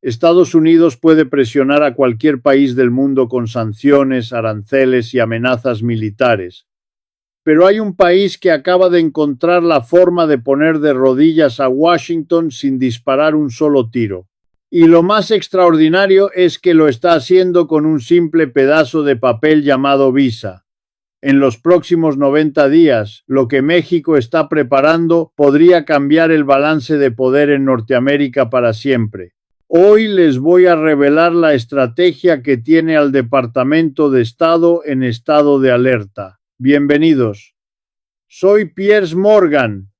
Estados Unidos puede presionar a cualquier país del mundo con sanciones, aranceles y amenazas militares. Pero hay un país que acaba de encontrar la forma de poner de rodillas a Washington sin disparar un solo tiro. Y lo más extraordinario es que lo está haciendo con un simple pedazo de papel llamado visa. En los próximos 90 días, lo que México está preparando podría cambiar el balance de poder en Norteamérica para siempre. Hoy les voy a revelar la estrategia que tiene al Departamento de Estado en estado de alerta. Bienvenidos. Soy Piers Morgan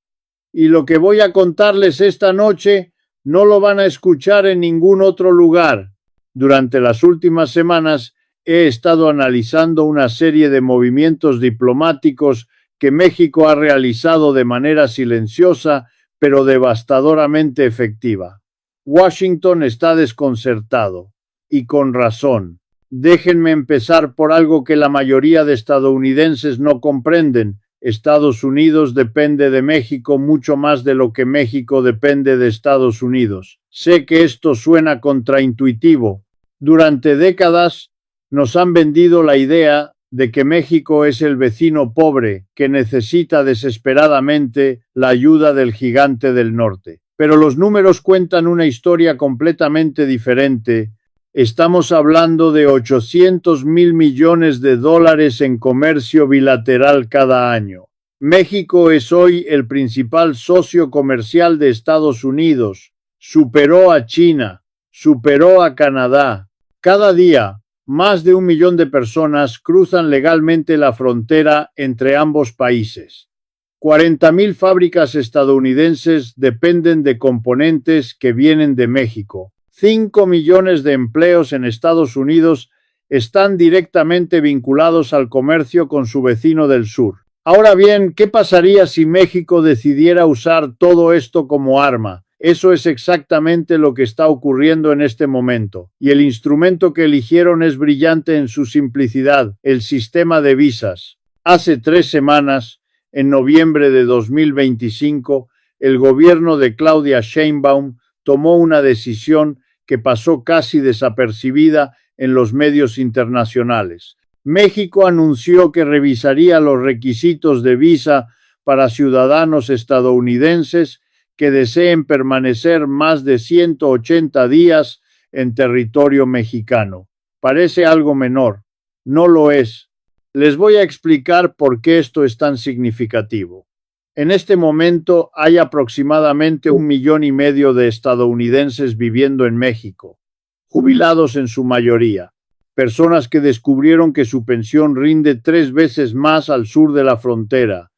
y lo que voy a contarles esta noche no lo van a escuchar en ningún otro lugar. Durante las últimas semanas he estado analizando una serie de movimientos diplomáticos que México ha realizado de manera silenciosa pero devastadoramente efectiva. Washington está desconcertado, y con razón. Déjenme empezar por algo que la mayoría de estadounidenses no comprenden. Estados Unidos depende de México mucho más de lo que México depende de Estados Unidos. Sé que esto suena contraintuitivo. Durante décadas nos han vendido la idea de que México es el vecino pobre que necesita desesperadamente la ayuda del gigante del norte. Pero los números cuentan una historia completamente diferente. Estamos hablando de 800,000 millones de dólares en comercio bilateral cada año. México es hoy el principal socio comercial de Estados Unidos. Superó a China, superó a Canadá. Cada día, más de 1 millón de personas cruzan legalmente la frontera entre ambos países. 40,000 fábricas estadounidenses dependen de componentes que vienen de México. 5 millones de empleos en Estados Unidos están directamente vinculados al comercio con su vecino del sur. Ahora bien, ¿qué pasaría si México decidiera usar todo esto como arma? Eso es exactamente lo que está ocurriendo en este momento, y el instrumento que eligieron es brillante en su simplicidad, el sistema de visas. Hace 3 semanas, en noviembre de 2025, el gobierno de Claudia Sheinbaum tomó una decisión que pasó casi desapercibida en los medios internacionales. México anunció que revisaría los requisitos de visa para ciudadanos estadounidenses que deseen permanecer más de 180 días en territorio mexicano. Parece algo menor. No lo es. Les voy a explicar por qué esto es tan significativo. En este momento hay aproximadamente 1,5 millones de estadounidenses viviendo en México, jubilados en su mayoría, personas que descubrieron que su pensión rinde 3 veces más al sur de la frontera,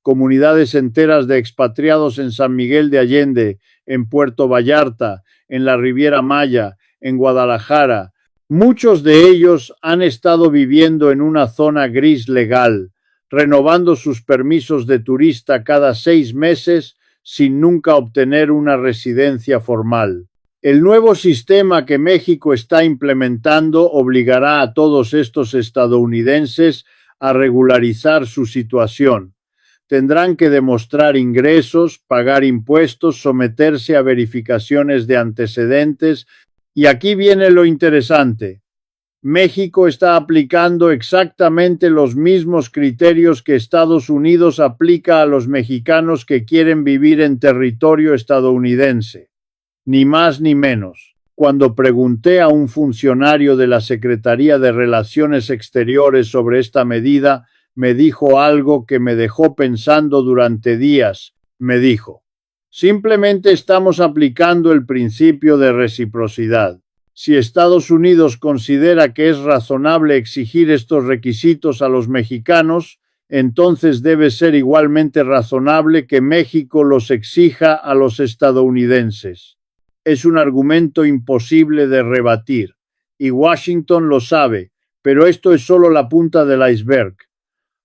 comunidades enteras de expatriados en San Miguel de Allende, en Puerto Vallarta, en la Riviera Maya, en Guadalajara. Muchos de ellos han estado viviendo en una zona gris legal, renovando sus permisos de turista cada 6 meses sin nunca obtener una residencia formal. El nuevo sistema que México está implementando obligará a todos estos estadounidenses a regularizar su situación. Tendrán que demostrar ingresos, pagar impuestos, someterse a verificaciones de antecedentes. Y aquí viene lo interesante. México está aplicando exactamente los mismos criterios que Estados Unidos aplica a los mexicanos que quieren vivir en territorio estadounidense. Ni más ni menos. Cuando pregunté a un funcionario de la Secretaría de Relaciones Exteriores sobre esta medida, me dijo algo que me dejó pensando durante días. Me dijo: simplemente estamos aplicando el principio de reciprocidad. Si Estados Unidos considera que es razonable exigir estos requisitos a los mexicanos, entonces debe ser igualmente razonable que México los exija a los estadounidenses. Es un argumento imposible de rebatir, y Washington lo sabe, pero esto es solo la punta del iceberg.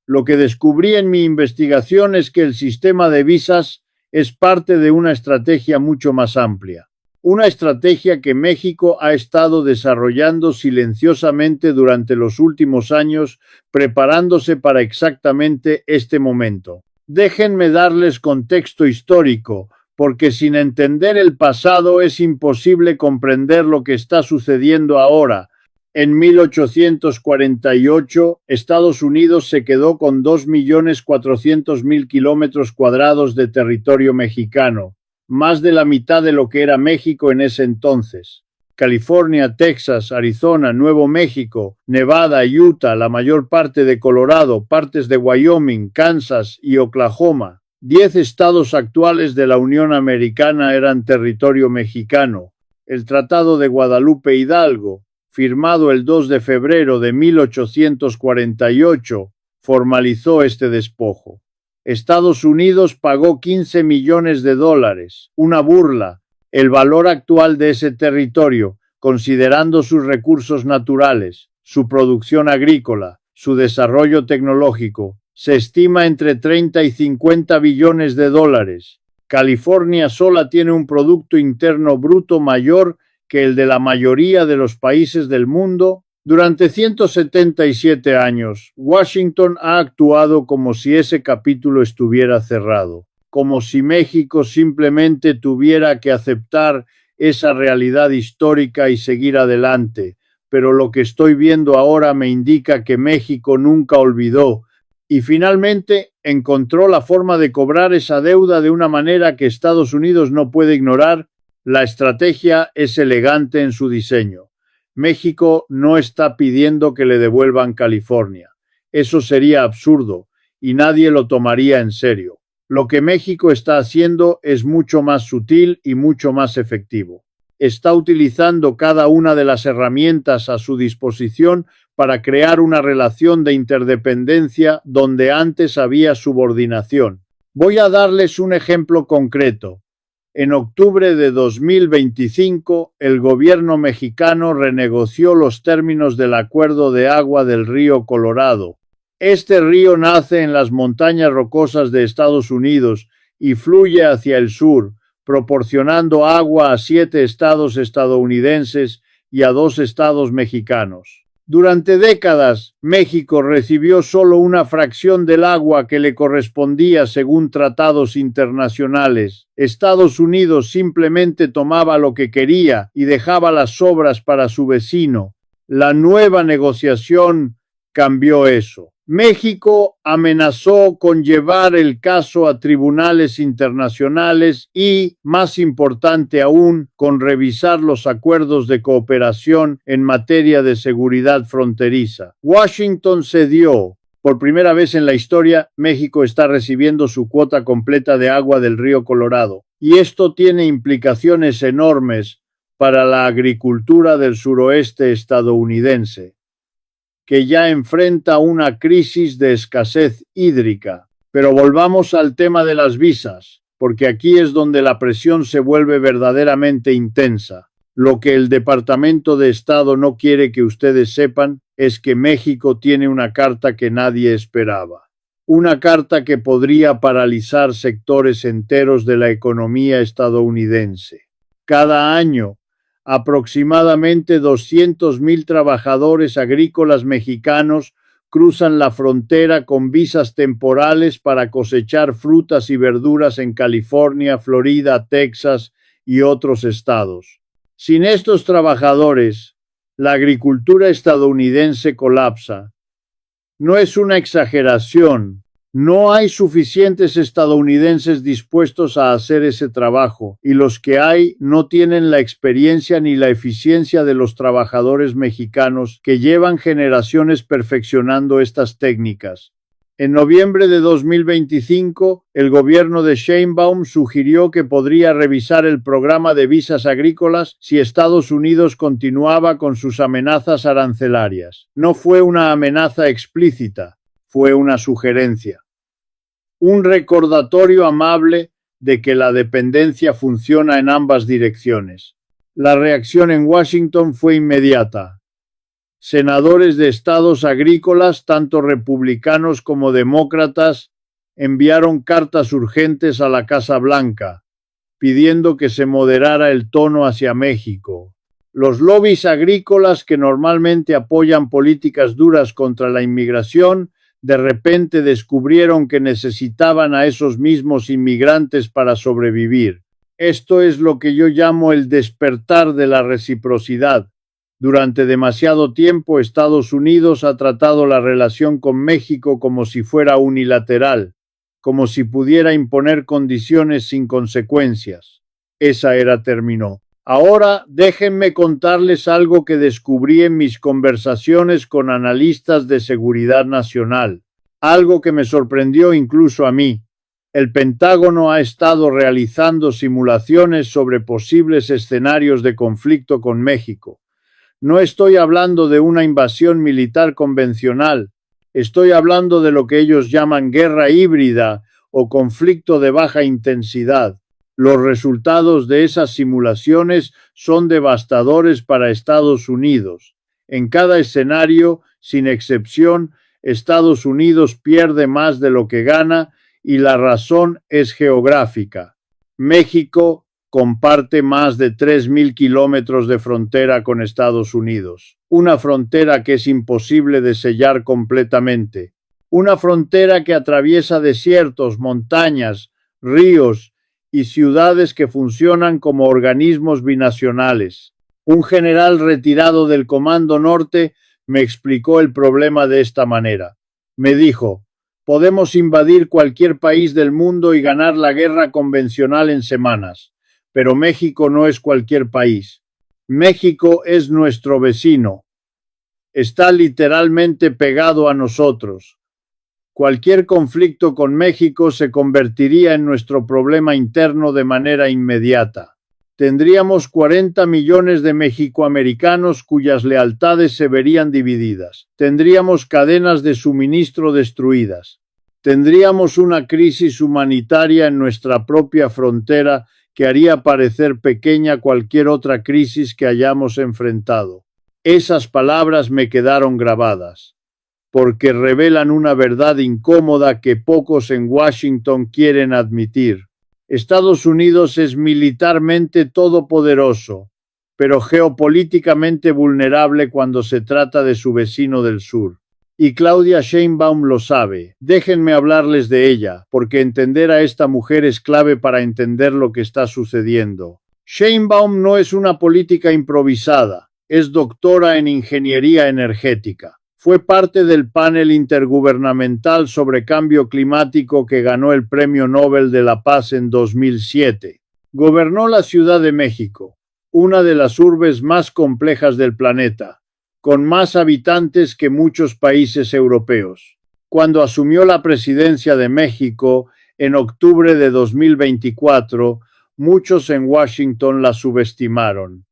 Lo que descubrí en mi investigación es que el sistema de visas es parte de una estrategia mucho más amplia. Una estrategia que México ha estado desarrollando silenciosamente durante los últimos años, preparándose para exactamente este momento. Déjenme darles contexto histórico, porque sin entender el pasado es imposible comprender lo que está sucediendo ahora. En 1848, Estados Unidos se quedó con 2.400.000 kilómetros cuadrados de territorio mexicano, más de la mitad de lo que era México en ese entonces. California, Texas, Arizona, Nuevo México, Nevada, Utah, la mayor parte de Colorado, partes de Wyoming, Kansas y Oklahoma. 10 estados actuales de la Unión Americana eran territorio mexicano. El Tratado de Guadalupe Hidalgo, firmado el 2 de febrero de 1848, formalizó este despojo. Estados Unidos pagó 15 millones de dólares, una burla, el valor actual de ese territorio, considerando sus recursos naturales, su producción agrícola, su desarrollo tecnológico, se estima entre 30 y 50 billones de dólares. California sola tiene un Producto Interno Bruto mayor que el de la mayoría de los países del mundo. Durante 177 años, Washington ha actuado como si ese capítulo estuviera cerrado, como si México simplemente tuviera que aceptar esa realidad histórica y seguir adelante, pero lo que estoy viendo ahora me indica que México nunca olvidó y finalmente encontró la forma de cobrar esa deuda de una manera que Estados Unidos no puede ignorar. La estrategia es elegante en su diseño. México no está pidiendo que le devuelvan California. Eso sería absurdo y nadie lo tomaría en serio. Lo que México está haciendo es mucho más sutil y mucho más efectivo. Está utilizando cada una de las herramientas a su disposición para crear una relación de interdependencia donde antes había subordinación. Voy a darles un ejemplo concreto. En octubre de 2025, el gobierno mexicano renegoció los términos del acuerdo de agua del río Colorado. Este río nace en las montañas rocosas de Estados Unidos y fluye hacia el sur, proporcionando agua a 7 estados estadounidenses y a 2 estados mexicanos. Durante décadas, México recibió solo una fracción del agua que le correspondía según tratados internacionales. Estados Unidos simplemente tomaba lo que quería y dejaba las sobras para su vecino. La nueva negociación cambió eso. México amenazó con llevar el caso a tribunales internacionales y, más importante aún, con revisar los acuerdos de cooperación en materia de seguridad fronteriza. Washington cedió. Por primera vez en la historia, México está recibiendo su cuota completa de agua del río Colorado, y esto tiene implicaciones enormes para la agricultura del suroeste estadounidense, que ya enfrenta una crisis de escasez hídrica. Pero volvamos al tema de las visas, porque aquí es donde la presión se vuelve verdaderamente intensa. Lo que el Departamento de Estado no quiere que ustedes sepan es que México tiene una carta que nadie esperaba. Una carta que podría paralizar sectores enteros de la economía estadounidense. Cada año, aproximadamente 200.000 trabajadores agrícolas mexicanos cruzan la frontera con visas temporales para cosechar frutas y verduras en California, Florida, Texas y otros estados. Sin estos trabajadores, la agricultura estadounidense colapsa. No es una exageración. No hay suficientes estadounidenses dispuestos a hacer ese trabajo, y los que hay no tienen la experiencia ni la eficiencia de los trabajadores mexicanos que llevan generaciones perfeccionando estas técnicas. En noviembre de 2025, el gobierno de Sheinbaum sugirió que podría revisar el programa de visas agrícolas si Estados Unidos continuaba con sus amenazas arancelarias. No fue una amenaza explícita, fue una sugerencia. Un recordatorio amable de que la dependencia funciona en ambas direcciones. La reacción en Washington fue inmediata. Senadores de estados agrícolas, tanto republicanos como demócratas, enviaron cartas urgentes a la Casa Blanca, pidiendo que se moderara el tono hacia México. Los lobbies agrícolas que normalmente apoyan políticas duras contra la inmigración de repente descubrieron que necesitaban a esos mismos inmigrantes para sobrevivir. Esto es lo que yo llamo el despertar de la reciprocidad. Durante demasiado tiempo Estados Unidos ha tratado la relación con México como si fuera unilateral, como si pudiera imponer condiciones sin consecuencias. Esa era terminó. Ahora déjenme contarles algo que descubrí en mis conversaciones con analistas de seguridad nacional, algo que me sorprendió incluso a mí. El Pentágono ha estado realizando simulaciones sobre posibles escenarios de conflicto con México. No estoy hablando de una invasión militar convencional, estoy hablando de lo que ellos llaman guerra híbrida o conflicto de baja intensidad. Los resultados de esas simulaciones son devastadores para Estados Unidos. En cada escenario, sin excepción, Estados Unidos pierde más de lo que gana y la razón es geográfica. México comparte más de 3.000 kilómetros de frontera con Estados Unidos, una frontera que es imposible de sellar completamente, una frontera que atraviesa desiertos, montañas, ríos y ciudades que funcionan como organismos binacionales. Un general retirado del Comando Norte me explicó el problema de esta manera. Me dijo: podemos invadir cualquier país del mundo y ganar la guerra convencional en semanas, pero México no es cualquier país. México es nuestro vecino. Está literalmente pegado a nosotros. Cualquier conflicto con México se convertiría en nuestro problema interno de manera inmediata. Tendríamos 40 millones de mexicoamericanos cuyas lealtades se verían divididas. Tendríamos cadenas de suministro destruidas. Tendríamos una crisis humanitaria en nuestra propia frontera que haría parecer pequeña cualquier otra crisis que hayamos enfrentado. Esas palabras me quedaron grabadas, porque revelan una verdad incómoda que pocos en Washington quieren admitir. Estados Unidos es militarmente todopoderoso, pero geopolíticamente vulnerable cuando se trata de su vecino del sur. Y Claudia Sheinbaum lo sabe. Déjenme hablarles de ella, porque entender a esta mujer es clave para entender lo que está sucediendo. Sheinbaum no es una política improvisada, es doctora en ingeniería energética. Fue parte del panel intergubernamental sobre cambio climático que ganó el Premio Nobel de la Paz en 2007. Gobernó la Ciudad de México, una de las urbes más complejas del planeta, con más habitantes que muchos países europeos. Cuando asumió la presidencia de México en octubre de 2024, muchos en Washington la subestimaron.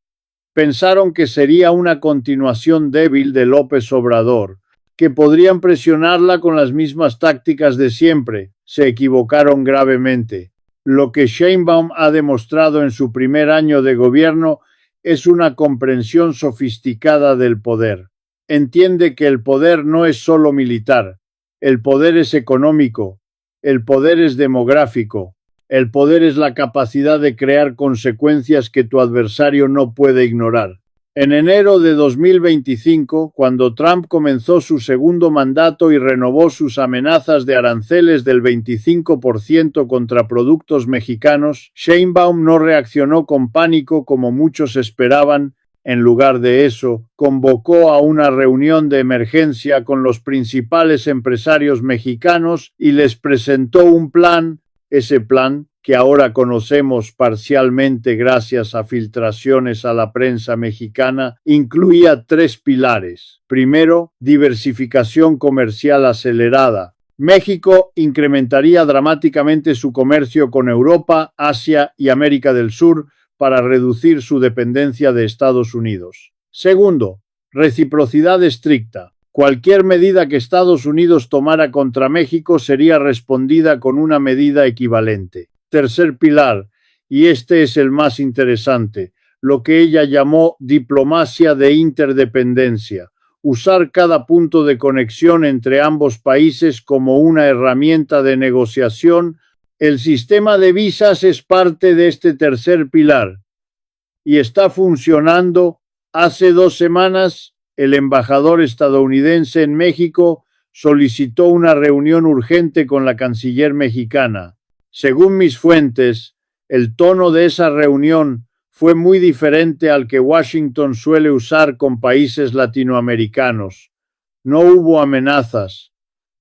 Pensaron que sería una continuación débil de López Obrador, que podrían presionarla con las mismas tácticas de siempre. Se equivocaron gravemente. Lo que Sheinbaum ha demostrado en su primer año de gobierno es una comprensión sofisticada del poder. Entiende que el poder no es solo militar, el poder es económico, el poder es demográfico. El poder es la capacidad de crear consecuencias que tu adversario no puede ignorar. En enero de 2025, cuando Trump comenzó su segundo mandato y renovó sus amenazas de aranceles del 25% contra productos mexicanos, Sheinbaum no reaccionó con pánico como muchos esperaban. En lugar de eso, convocó a una reunión de emergencia con los principales empresarios mexicanos y les presentó un plan. Ese plan, que ahora conocemos parcialmente gracias a filtraciones a la prensa mexicana, incluía 3 pilares. Primero, diversificación comercial acelerada. México incrementaría dramáticamente su comercio con Europa, Asia y América del Sur para reducir su dependencia de Estados Unidos. Segundo, reciprocidad estricta. Cualquier medida que Estados Unidos tomara contra México sería respondida con una medida equivalente. Tercer pilar, y este es el más interesante, lo que ella llamó diplomacia de interdependencia. Usar cada punto de conexión entre ambos países como una herramienta de negociación. El sistema de visas es parte de este tercer pilar y está funcionando. Hace 2 semanas, el embajador estadounidense en México solicitó una reunión urgente con la canciller mexicana. Según mis fuentes, el tono de esa reunión fue muy diferente al que Washington suele usar con países latinoamericanos. No hubo amenazas,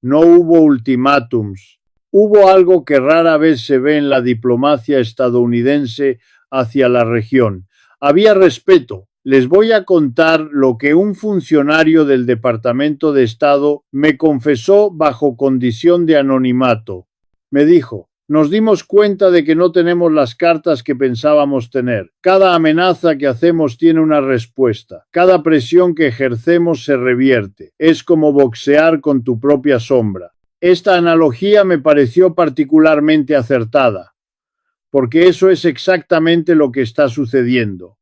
no hubo ultimátums, hubo algo que rara vez se ve en la diplomacia estadounidense hacia la región. Había respeto. Les voy a contar lo que un funcionario del Departamento de Estado me confesó bajo condición de anonimato. Me dijo: nos dimos cuenta de que no tenemos las cartas que pensábamos tener. Cada amenaza que hacemos tiene una respuesta. Cada presión que ejercemos se revierte. Es como boxear con tu propia sombra. Esta analogía me pareció particularmente acertada, porque eso es exactamente lo que está sucediendo.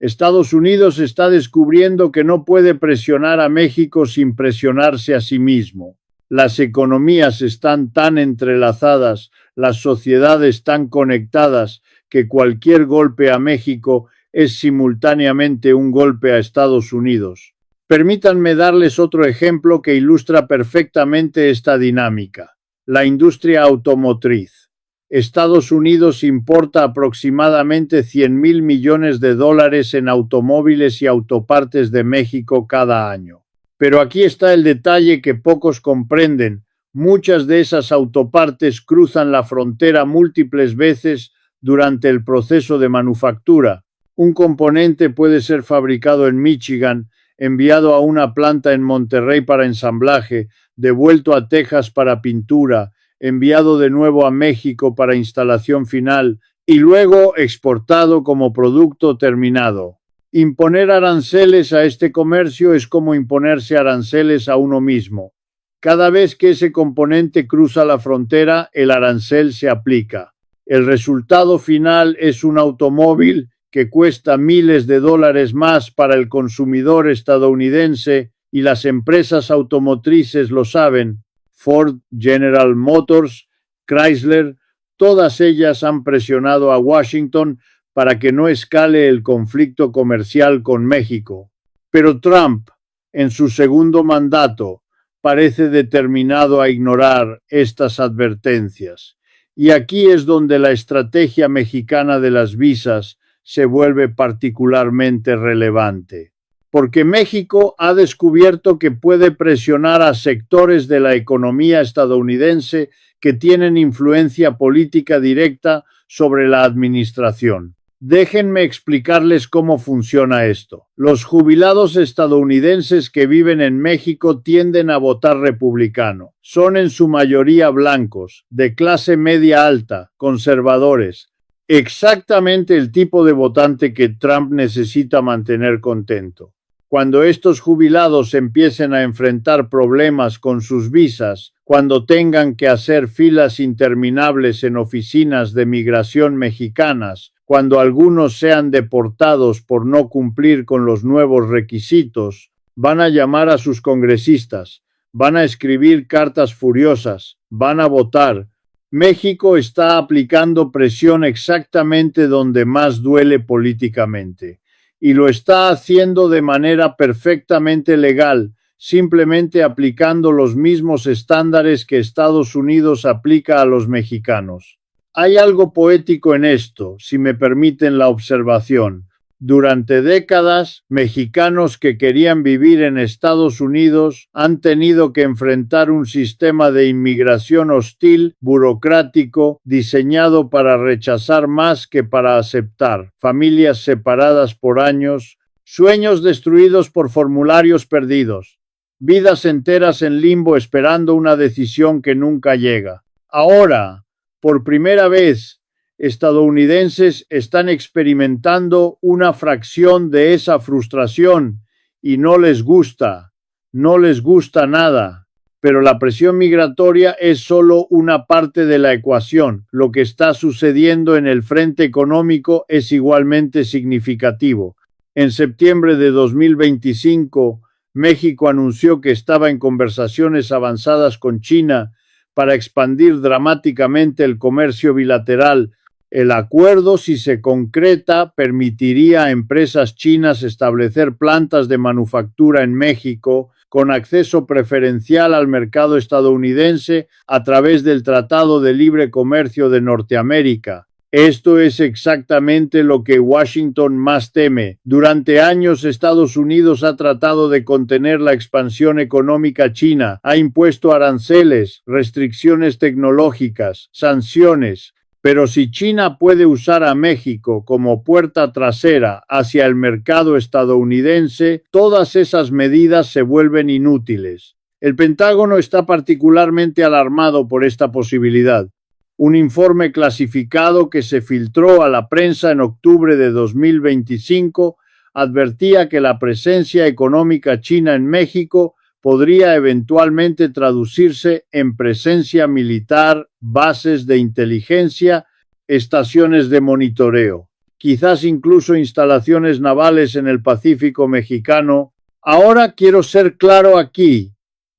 Estados Unidos está descubriendo que no puede presionar a México sin presionarse a sí mismo. Las economías están tan entrelazadas, las sociedades tan conectadas, que cualquier golpe a México es simultáneamente un golpe a Estados Unidos. Permítanme darles otro ejemplo que ilustra perfectamente esta dinámica: la industria automotriz. Estados Unidos importa aproximadamente 100.000 millones de dólares en automóviles y autopartes de México cada año. Pero aquí está el detalle que pocos comprenden: muchas de esas autopartes cruzan la frontera múltiples veces durante el proceso de manufactura. Un componente puede ser fabricado en Michigan, enviado a una planta en Monterrey para ensamblaje, devuelto a Texas para pintura, enviado de nuevo a México para instalación final y luego exportado como producto terminado. Imponer aranceles a este comercio es como imponerse aranceles a uno mismo. Cada vez que ese componente cruza la frontera, el arancel se aplica. El resultado final es un automóvil que cuesta miles de dólares más para el consumidor estadounidense, y las empresas automotrices lo saben. Ford, General Motors, Chrysler, todas ellas han presionado a Washington para que no escale el conflicto comercial con México. Pero Trump, en su segundo mandato, parece determinado a ignorar estas advertencias. Y aquí es donde la estrategia mexicana de las visas se vuelve particularmente relevante. Porque México ha descubierto que puede presionar a sectores de la economía estadounidense que tienen influencia política directa sobre la administración. Déjenme explicarles cómo funciona esto. Los jubilados estadounidenses que viven en México tienden a votar republicano. Son en su mayoría blancos, de clase media alta, conservadores. Exactamente el tipo de votante que Trump necesita mantener contento. Cuando estos jubilados empiecen a enfrentar problemas con sus visas, cuando tengan que hacer filas interminables en oficinas de migración mexicanas, cuando algunos sean deportados por no cumplir con los nuevos requisitos, van a llamar a sus congresistas, van a escribir cartas furiosas, van a votar. México está aplicando presión exactamente donde más duele políticamente. Y lo está haciendo de manera perfectamente legal, simplemente aplicando los mismos estándares que Estados Unidos aplica a los mexicanos. Hay algo poético en esto, si me permiten la observación. Durante décadas, mexicanos que querían vivir en Estados Unidos han tenido que enfrentar un sistema de inmigración hostil, burocrático, diseñado para rechazar más que para aceptar, familias separadas por años, sueños destruidos por formularios perdidos, vidas enteras en limbo esperando una decisión que nunca llega. Ahora, por primera vez, estadounidenses están experimentando una fracción de esa frustración y no les gusta nada. Pero la presión migratoria es solo una parte de la ecuación. Lo que está sucediendo en el frente económico es igualmente significativo. En septiembre de 2025, México anunció que estaba en conversaciones avanzadas con China para expandir dramáticamente el comercio bilateral. El acuerdo, si se concreta, permitiría a empresas chinas establecer plantas de manufactura en México, con acceso preferencial al mercado estadounidense a través del Tratado de Libre Comercio de Norteamérica. Esto es exactamente lo que Washington más teme. Durante años Estados Unidos ha tratado de contener la expansión económica china, ha impuesto aranceles, restricciones tecnológicas, sanciones. Pero si China puede usar a México como puerta trasera hacia el mercado estadounidense, todas esas medidas se vuelven inútiles. El Pentágono está particularmente alarmado por esta posibilidad. Un informe clasificado que se filtró a la prensa en octubre de 2025 advertía que la presencia económica china en México podría eventualmente traducirse en presencia militar, bases de inteligencia, estaciones de monitoreo, quizás incluso instalaciones navales en el Pacífico mexicano. Ahora quiero ser claro aquí.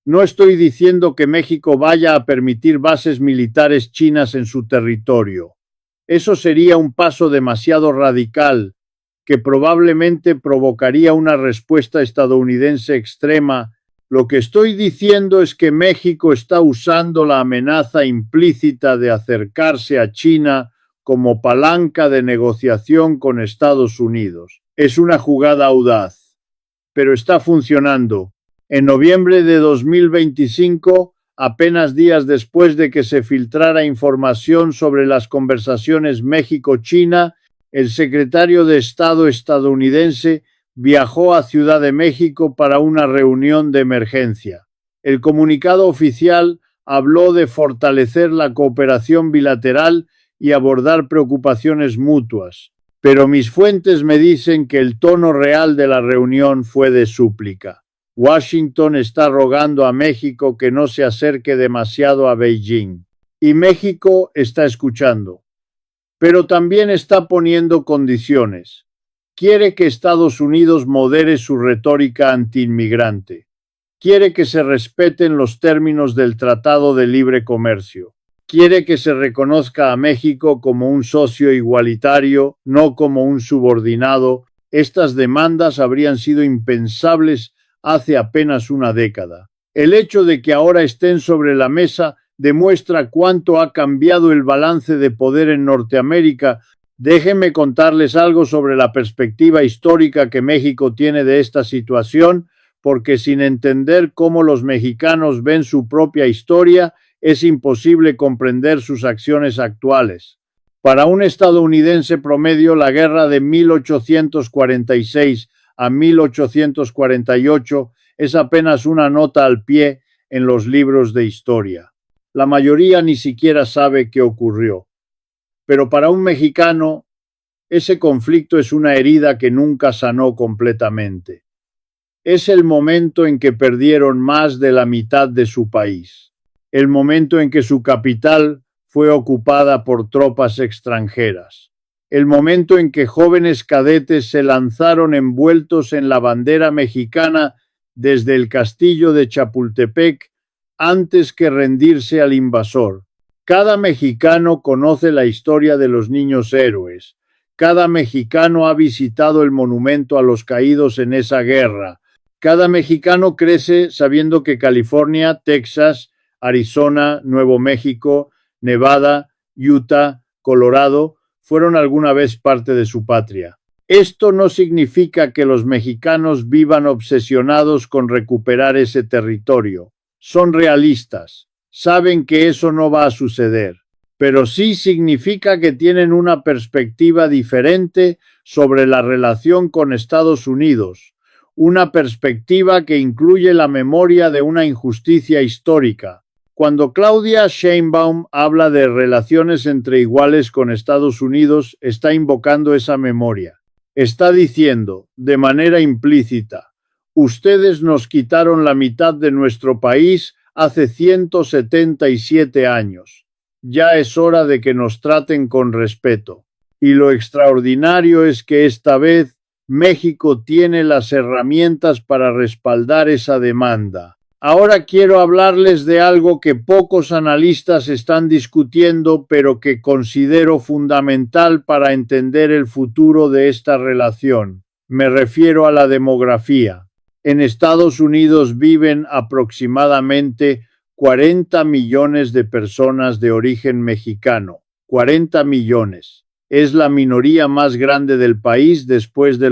No estoy diciendo que México vaya a permitir bases militares chinas en su territorio. Eso sería un paso demasiado radical, que probablemente provocaría una respuesta estadounidense extrema. Lo que estoy diciendo es que México está usando la amenaza implícita de acercarse a China como palanca de negociación con Estados Unidos. Es una jugada audaz, pero está funcionando. En noviembre de 2025, apenas días después de que se filtrara información sobre las conversaciones México-China, el secretario de Estado estadounidense viajó a Ciudad de México para una reunión de emergencia. El comunicado oficial habló de fortalecer la cooperación bilateral y abordar preocupaciones mutuas, pero mis fuentes me dicen que el tono real de la reunión fue de súplica. Washington está rogando a México que no se acerque demasiado a Beijing, y México está escuchando, pero también está poniendo condiciones. Quiere que Estados Unidos modere su retórica antiinmigrante. Quiere que se respeten los términos del Tratado de Libre Comercio. Quiere que se reconozca a México como un socio igualitario, no como un subordinado. Estas demandas habrían sido impensables hace apenas una década. El hecho de que ahora estén sobre la mesa demuestra cuánto ha cambiado el balance de poder en Norteamérica. Déjenme contarles algo sobre la perspectiva histórica que México tiene de esta situación, porque sin entender cómo los mexicanos ven su propia historia, es imposible comprender sus acciones actuales. Para un estadounidense promedio, la guerra de 1846 a 1848 es apenas una nota al pie en los libros de historia. La mayoría ni siquiera sabe qué ocurrió. Pero para un mexicano, ese conflicto es una herida que nunca sanó completamente. Es el momento en que perdieron más de la mitad de su país. El momento en que su capital fue ocupada por tropas extranjeras. El momento en que jóvenes cadetes se lanzaron envueltos en la bandera mexicana desde el castillo de Chapultepec antes que rendirse al invasor. Cada mexicano conoce la historia de los niños héroes. Cada mexicano ha visitado el monumento a los caídos en esa guerra. Cada mexicano crece sabiendo que California, Texas, Arizona, Nuevo México, Nevada, Utah, Colorado fueron alguna vez parte de su patria. Esto no significa que los mexicanos vivan obsesionados con recuperar ese territorio. Son realistas. Saben que eso no va a suceder. Pero sí significa que tienen una perspectiva diferente sobre la relación con Estados Unidos. Una perspectiva que incluye la memoria de una injusticia histórica. Cuando Claudia Sheinbaum habla de relaciones entre iguales con Estados Unidos, está invocando esa memoria. Está diciendo, de manera implícita, ustedes nos quitaron la mitad de nuestro país hace 177 años. Ya es hora de que nos traten con respeto. Y lo extraordinario es que esta vez México tiene las herramientas para respaldar esa demanda. Ahora quiero hablarles de algo que pocos analistas están discutiendo, pero que considero fundamental para entender el futuro de esta relación. Me refiero a la demografía. En Estados Unidos viven aproximadamente 40 millones de personas de origen mexicano. 40 millones. Es la minoría más grande del país después de